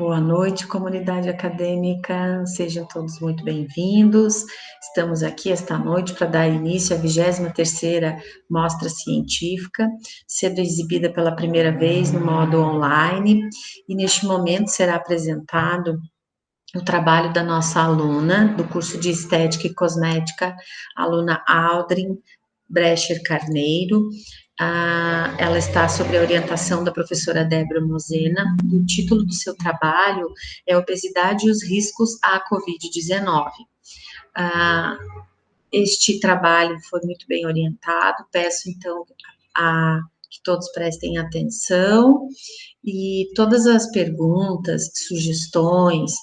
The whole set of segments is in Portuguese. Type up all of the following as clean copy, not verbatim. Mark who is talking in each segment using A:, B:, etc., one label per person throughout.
A: Boa noite, comunidade acadêmica, sejam todos muito bem-vindos. Estamos aqui esta noite para dar início à 23ª Mostra Científica, sendo exibida pela primeira vez no modo online, e neste momento será apresentado o trabalho da nossa aluna do curso de Estética e Cosmética, a aluna Aldrin Brecher Carneiro. Ela está sob a orientação da professora Débora Mosena, e o título do seu trabalho é Obesidade e os riscos à Covid-19. Este trabalho foi muito bem orientado, peço então que todos prestem atenção, e todas as perguntas, sugestões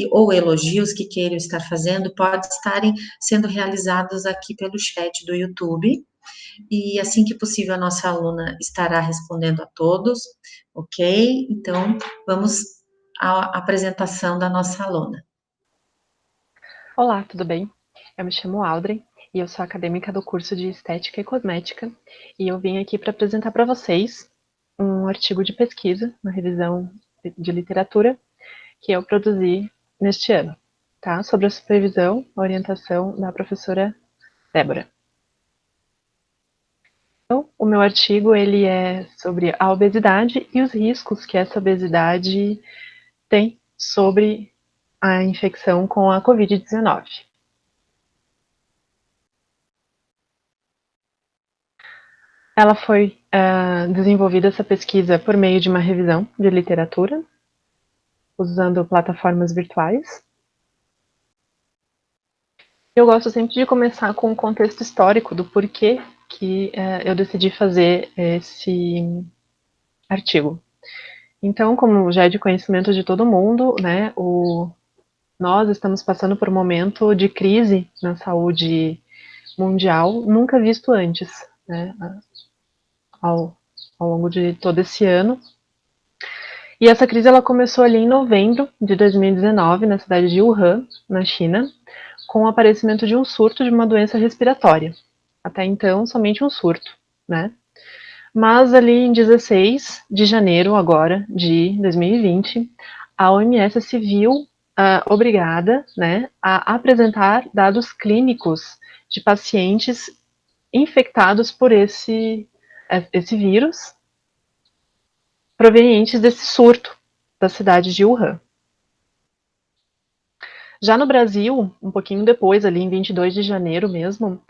A: ou elogios que queiram estar fazendo, podem estarem sendo realizados aqui pelo chat do YouTube, e assim que possível a nossa aluna estará respondendo a todos, ok? Então, vamos à apresentação da nossa aluna.
B: Olá, tudo bem? Eu me chamo Aldrin e eu sou acadêmica do curso de Estética e Cosmética, e eu vim aqui para apresentar para vocês um artigo de pesquisa na revisão de literatura que eu produzi neste ano, tá? Sobre a supervisão, a orientação da professora Débora. Então, o meu artigo ele é sobre a obesidade e os riscos que essa obesidade tem sobre a infecção com a Covid-19. Ela foi desenvolvida, essa pesquisa, por meio de uma revisão de literatura, usando plataformas virtuais. Eu gosto sempre de começar com o contexto histórico do porquê que eu decidi fazer esse artigo. Então, como já é de conhecimento de todo mundo, né, nós estamos passando por um momento de crise na saúde mundial nunca visto antes, né, ao longo de todo esse ano. E essa crise ela começou ali em novembro de 2019, na cidade de Wuhan, na China, com o aparecimento de um surto de uma doença respiratória. Até então, somente um surto, né? Mas ali em 16 de janeiro agora de 2020, a OMS se viu obrigada, né, a apresentar dados clínicos de pacientes infectados por esse vírus, provenientes desse surto da cidade de Wuhan. Já no Brasil, um pouquinho depois, ali em 22 de janeiro mesmo,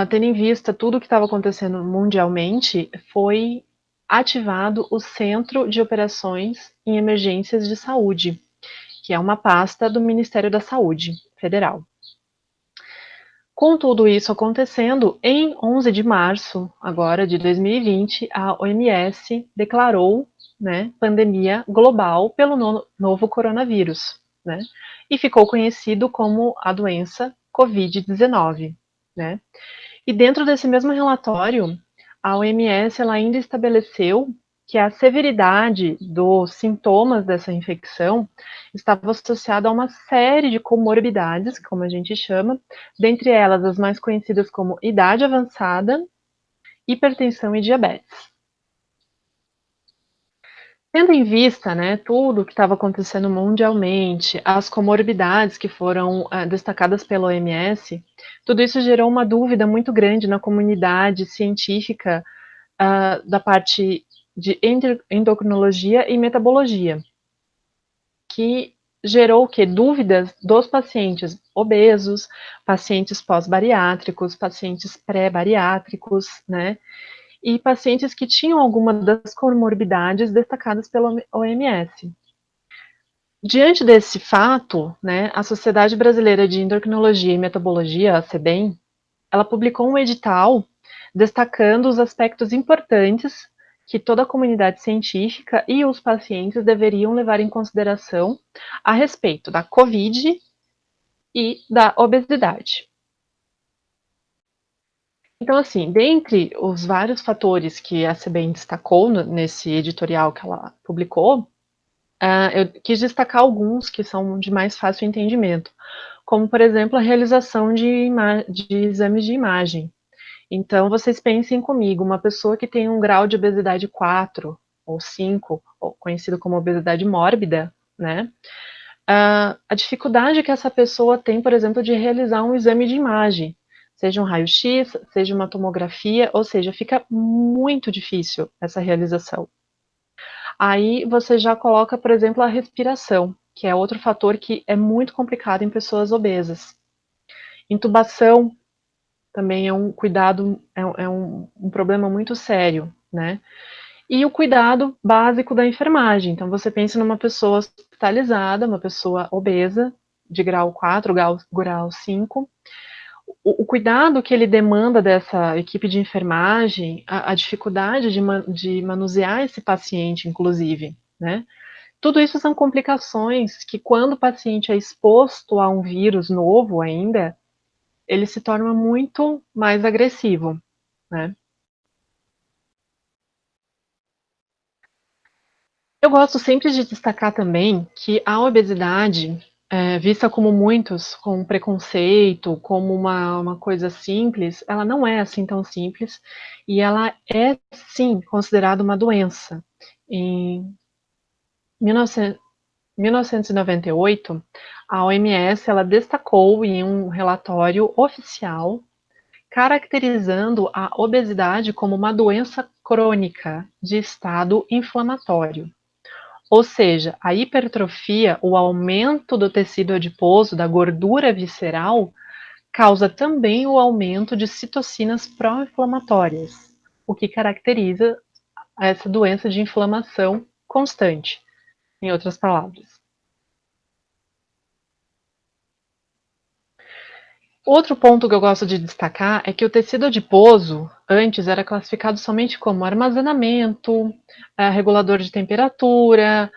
B: tendo em vista tudo o que estava acontecendo mundialmente, foi ativado o Centro de Operações em Emergências de Saúde, que é uma pasta do Ministério da Saúde Federal. Com tudo isso acontecendo, em 11 de março agora de 2020, a OMS declarou, né, pandemia global pelo novo coronavírus, né, e ficou conhecido como a doença Covid-19, né. E dentro desse mesmo relatório, a OMS ela ainda estabeleceu que a severidade dos sintomas dessa infecção estava associada a uma série de comorbidades, como a gente chama, dentre elas as mais conhecidas como idade avançada, hipertensão e diabetes. Tendo em vista, né, tudo o que estava acontecendo mundialmente, as comorbidades que foram destacadas pela OMS, tudo isso gerou uma dúvida muito grande na comunidade científica da parte de endocrinologia e metabologia, que gerou o quê? Dúvidas dos pacientes obesos, pacientes pós-bariátricos, pacientes pré-bariátricos, né? E pacientes que tinham alguma das comorbidades destacadas pela OMS. Diante desse fato, né, a Sociedade Brasileira de Endocrinologia e Metabologia, a SEBEM, ela publicou um edital destacando os aspectos importantes que toda a comunidade científica e os pacientes deveriam levar em consideração a respeito da COVID e da obesidade. Então, assim, dentre os vários fatores que a CBN destacou nesse editorial que ela publicou, eu quis destacar alguns que são de mais fácil entendimento, como, por exemplo, a realização de exames de imagem. Então, vocês pensem comigo, uma pessoa que tem um grau de obesidade 4, ou 5, ou conhecido como obesidade mórbida, né? A dificuldade que essa pessoa tem, por exemplo, de realizar um exame de imagem, seja um raio-x, seja uma tomografia, ou seja, fica muito difícil essa realização. Aí você já coloca, por exemplo, a respiração, que é outro fator que é muito complicado em pessoas obesas. Intubação também é um cuidado, um problema muito sério, né? E o cuidado básico da enfermagem. Então, você pensa numa pessoa hospitalizada, uma pessoa obesa, de grau 4, grau 5. O cuidado que ele demanda dessa equipe de enfermagem, a dificuldade de manusear esse paciente, inclusive, né? Tudo isso são complicações que, quando o paciente é exposto a um vírus novo ainda, ele se torna muito mais agressivo, né? Eu gosto sempre de destacar também que a obesidade, vista como muitos, com preconceito, como uma coisa simples, ela não é assim tão simples e ela é sim considerada uma doença. Em 1998, a OMS ela destacou em um relatório oficial caracterizando a obesidade como uma doença crônica de estado inflamatório. Ou seja, a hipertrofia, o aumento do tecido adiposo, da gordura visceral, causa também o aumento de citocinas pró-inflamatórias, o que caracteriza essa doença de inflamação constante, em outras palavras. Outro ponto que eu gosto de destacar é que o tecido adiposo antes era classificado somente como armazenamento, regulador de temperatura,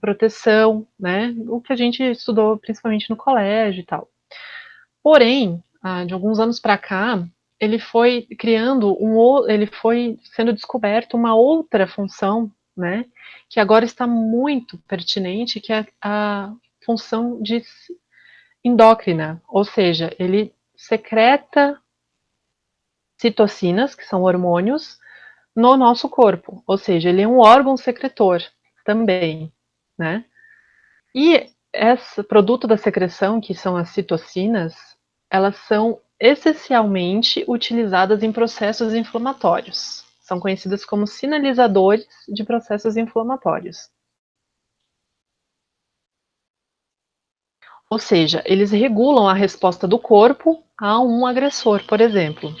B: proteção, né? O que a gente estudou principalmente no colégio e tal. Porém, de alguns anos para cá, ele foi ele foi sendo descoberto uma outra função, né? Que agora está muito pertinente, que é a função de endócrina, ou seja, ele secreta citocinas, que são hormônios, no nosso corpo, ou seja, ele é um órgão secretor também, né? E esse produto da secreção, que são as citocinas, elas são essencialmente utilizadas em processos inflamatórios. São conhecidas como sinalizadores de processos inflamatórios. Ou seja, eles regulam a resposta do corpo a um agressor, por exemplo,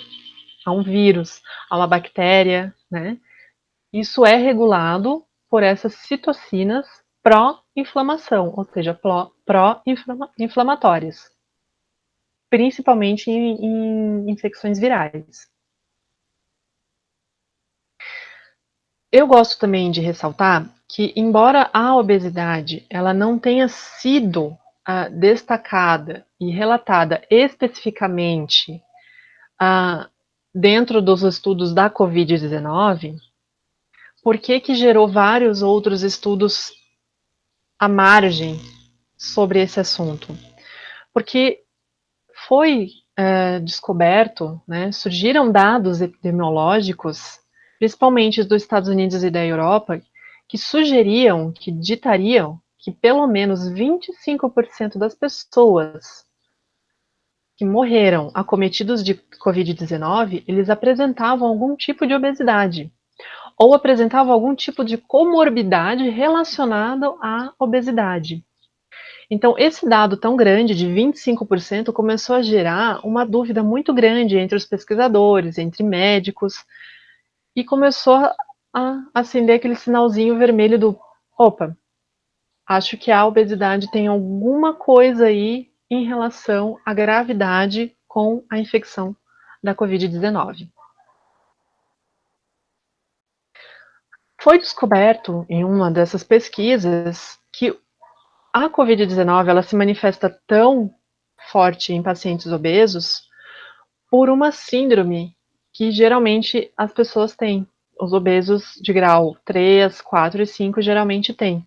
B: a um vírus, a uma bactéria, né? Isso é regulado por essas citocinas pró-inflamação, ou seja, pró-inflamatórias, principalmente em infecções virais. Eu gosto também de ressaltar que, embora a obesidade ela não tenha sido destacada e relatada especificamente dentro dos estudos da Covid-19, por que gerou vários outros estudos à margem sobre esse assunto? Porque foi descoberto, né, surgiram dados epidemiológicos, principalmente dos Estados Unidos e da Europa, que sugeriam, que ditariam que pelo menos 25% das pessoas que morreram acometidos de Covid-19, eles apresentavam algum tipo de obesidade ou apresentavam algum tipo de comorbidade relacionada à obesidade. Então, esse dado tão grande de 25% começou a gerar uma dúvida muito grande entre os pesquisadores, entre médicos, e começou a acender aquele sinalzinho vermelho do: opa, acho que a obesidade tem alguma coisa aí em relação à gravidade com a infecção da Covid-19. Foi descoberto em uma dessas pesquisas que a Covid-19 ela se manifesta tão forte em pacientes obesos por uma síndrome que geralmente as pessoas têm. Os obesos de grau 3, 4 e 5 geralmente têm,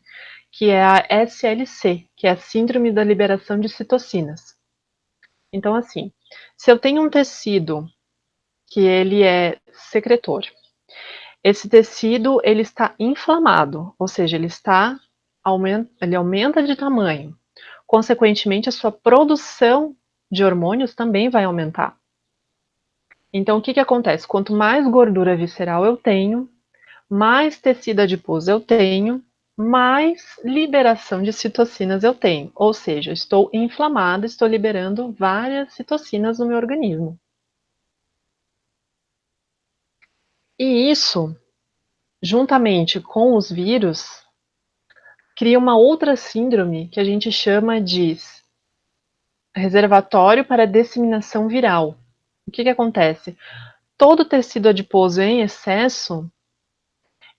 B: que é a SLC, que é a Síndrome da Liberação de Citocinas. Então, assim, se eu tenho um tecido que ele é secretor, esse tecido ele está inflamado, ou seja, ele aumenta de tamanho. Consequentemente, a sua produção de hormônios também vai aumentar. Então, o que acontece? Quanto mais gordura visceral eu tenho, mais tecido adiposo eu tenho, mais liberação de citocinas eu tenho. Ou seja, estou inflamada, estou liberando várias citocinas no meu organismo. E isso, juntamente com os vírus, cria uma outra síndrome que a gente chama de reservatório para disseminação viral. O que acontece? Todo tecido adiposo em excesso,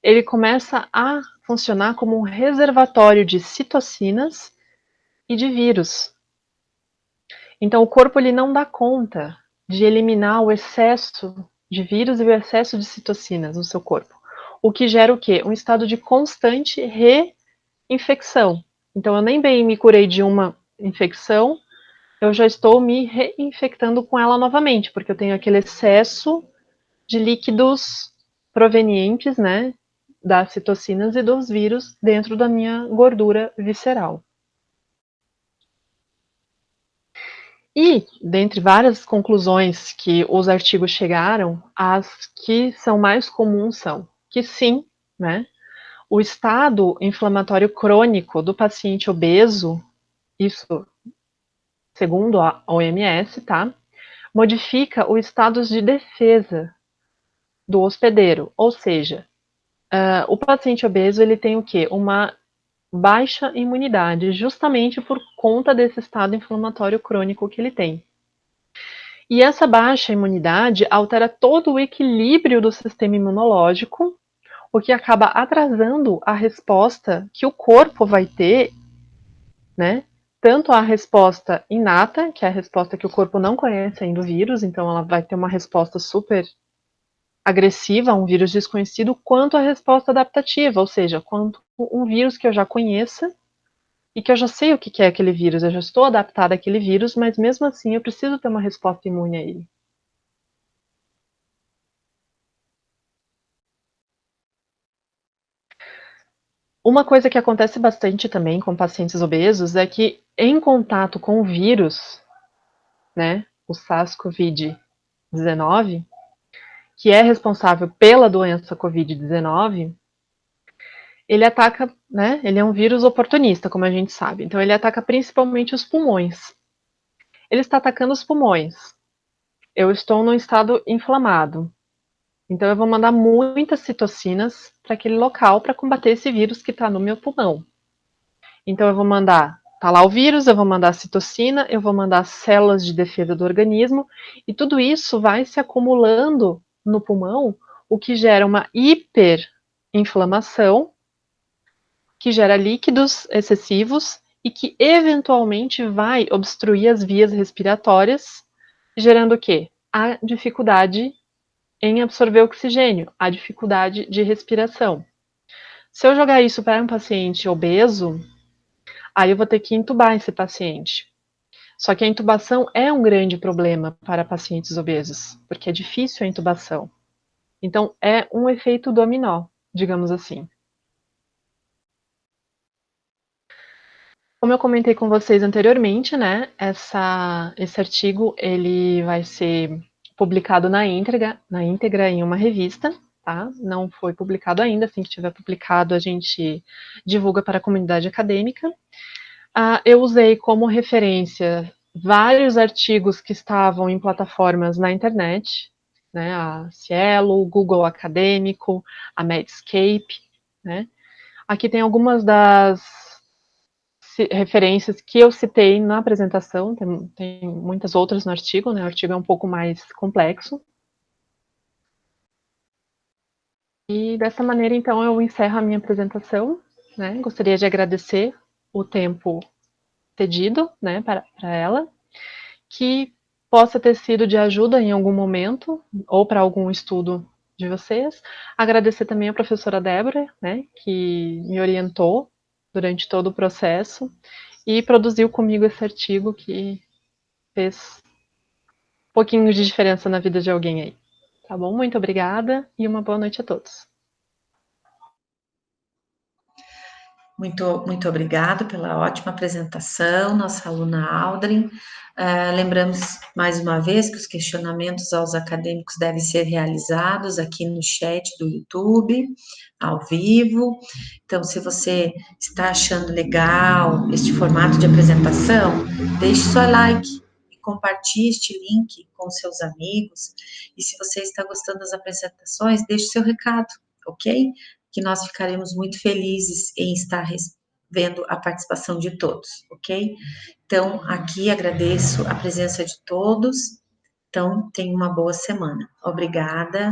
B: ele começa a funcionar como um reservatório de citocinas e de vírus. Então o corpo ele não dá conta de eliminar o excesso de vírus e o excesso de citocinas no seu corpo. O que gera o quê? Um estado de constante reinfecção. Então eu nem bem me curei de uma infecção, eu já estou me reinfectando com ela novamente, porque eu tenho aquele excesso de líquidos provenientes, né, das citocinas e dos vírus dentro da minha gordura visceral. E, dentre várias conclusões que os artigos chegaram, as que são mais comuns são que sim, né, o estado inflamatório crônico do paciente obeso, isso segundo a OMS, tá, modifica o status de defesa do hospedeiro, ou seja, o paciente obeso ele tem o quê? Uma baixa imunidade, justamente por conta desse estado inflamatório crônico que ele tem. E essa baixa imunidade altera todo o equilíbrio do sistema imunológico, o que acaba atrasando a resposta que o corpo vai ter, né? Tanto a resposta inata, que é a resposta que o corpo não conhece ainda o vírus, então ela vai ter uma resposta super agressiva a um vírus desconhecido, quanto a resposta adaptativa, ou seja, quanto um vírus que eu já conheça e que eu já sei o que é aquele vírus, eu já estou adaptada àquele vírus, mas mesmo assim eu preciso ter uma resposta imune a ele. Uma coisa que acontece bastante também com pacientes obesos é que, em contato com o vírus, né, o SARS-CoV-19, que é responsável pela doença COVID-19, ele ataca, né, ele é um vírus oportunista, como a gente sabe, então ele ataca principalmente os pulmões. Ele está atacando os pulmões. Eu estou num estado inflamado. Então eu vou mandar muitas citocinas para aquele local para combater esse vírus que está no meu pulmão. Então eu vou mandar, tá lá o vírus, eu vou mandar a citocina, eu vou mandar células de defesa do organismo, e tudo isso vai se acumulando no pulmão, o que gera uma hiperinflamação, que gera líquidos excessivos e que eventualmente vai obstruir as vias respiratórias, gerando o quê? A dificuldade em absorver oxigênio, a dificuldade de respiração. Se eu jogar isso para um paciente obeso, aí eu vou ter que intubar esse paciente. Só que a intubação é um grande problema para pacientes obesos, porque é difícil a intubação. Então, é um efeito dominó, digamos assim. Como eu comentei com vocês anteriormente, né, esse artigo ele vai ser publicado na íntegra em uma revista, tá? Não foi publicado ainda, assim que tiver publicado a gente divulga para a comunidade acadêmica. Eu usei como referência vários artigos que estavam em plataformas na internet, né, a Cielo, o Google Acadêmico, a Medscape, né? Aqui tem algumas das referências que eu citei na apresentação, tem muitas outras no artigo, né? O artigo é um pouco mais complexo. E dessa maneira, então, eu encerro a minha apresentação, né? Gostaria de agradecer o tempo cedido, né, para ela, que possa ter sido de ajuda em algum momento, ou para algum estudo de vocês. Agradecer também a professora Débora, né, que me orientou durante todo o processo, e produziu comigo esse artigo que fez um pouquinho de diferença na vida de alguém aí. Tá bom? Muito obrigada e uma boa noite a todos.
A: Muito obrigado pela ótima apresentação, nossa aluna Aldrin. Lembramos mais uma vez que os questionamentos aos acadêmicos devem ser realizados aqui no chat do YouTube, ao vivo. Então, se você está achando legal este formato de apresentação, deixe seu like e compartilhe este link com seus amigos. E se você está gostando das apresentações, deixe seu recado, ok? Que nós ficaremos muito felizes em estar vendo a participação de todos, ok? Então, aqui agradeço a presença de todos. Então, tenha uma boa semana. Obrigada.